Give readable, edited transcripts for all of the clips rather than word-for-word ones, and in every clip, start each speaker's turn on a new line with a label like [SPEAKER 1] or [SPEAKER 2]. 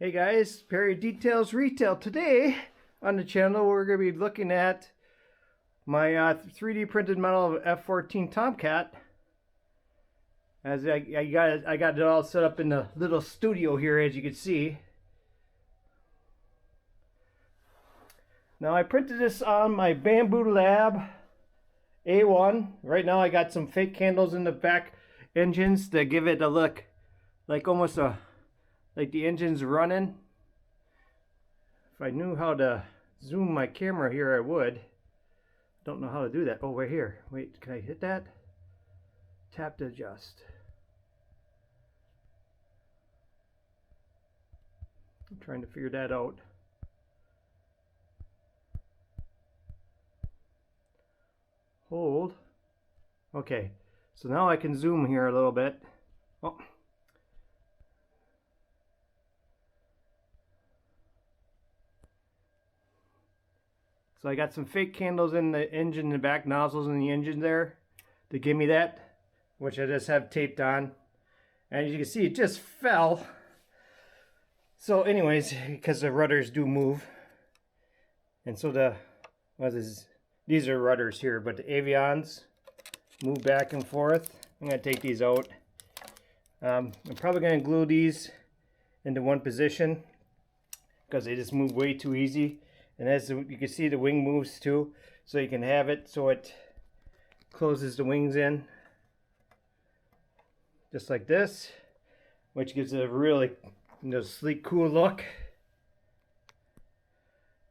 [SPEAKER 1] Hey guys, Perry Details Retail. Today on the channel we're going to be looking at my 3D printed model of f14 Tomcat. As I got it all set up in the little studio here, as you can see. Now I printed this on my Bambu Lab A1. Right now I got some fake candles in the back engines to give it a look like almost like the engine's running. If I knew how to zoom my camera here, I would. Don't know how to do that. Oh, right here. Wait, can I hit that? Tap to adjust. I'm trying to figure that out. Hold. Okay, so now I can zoom here a little bit. Oh. So I got some fake candles in the engine, the back nozzles in the engine there to give me that, which I just have taped on. And as you can see, it just fell. So anyways, because the rudders do move. And so these are rudders here, but the avions move back and forth. I'm going to take these out. I'm probably going to glue these into one position because they just move way too easy. And as you can see, the wing moves too, so you can have it so it closes the wings in just like this, which gives it a really sleek, cool look.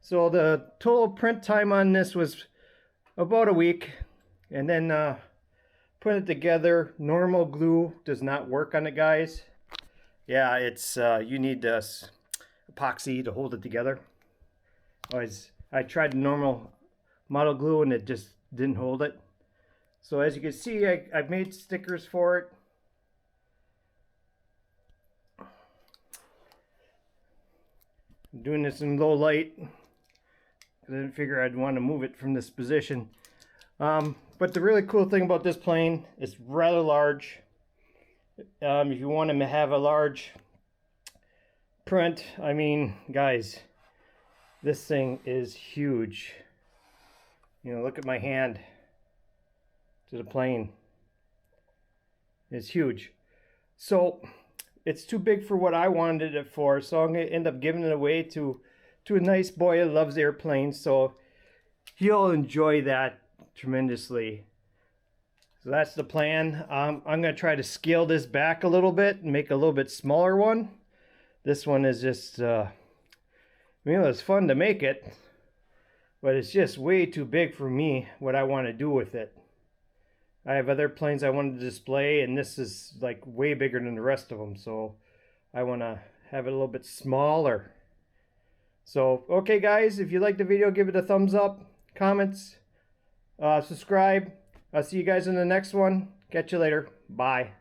[SPEAKER 1] So the total print time on this was about a week, and then putting it together. Normal glue does not work on it, guys. Yeah, it's you need this epoxy to hold it together. I tried normal model glue and it just didn't hold it. So as you can see, I've made stickers for it. I'm doing this in low light. I didn't figure I'd want to move it from this position. But the really cool thing about this plane is rather large. If you want to have a large print, I mean, guys, this thing is huge. You know, look at my hand to the plane. It's huge. So it's too big for what I wanted it for, so I'm going to end up giving it away to a nice boy who loves airplanes, so he'll enjoy that tremendously. So that's the plan. I'm going to try to scale this back a little bit and make a little bit smaller one. This one is just you know, it's fun to make it, but it's just way too big for me, what I want to do with it. I have other planes I want to display, and this is like way bigger than the rest of them, so I want to have it a little bit smaller. So, okay guys, if you liked the video, give it a thumbs up, comments, subscribe. I'll see you guys in the next one. Catch you later. Bye.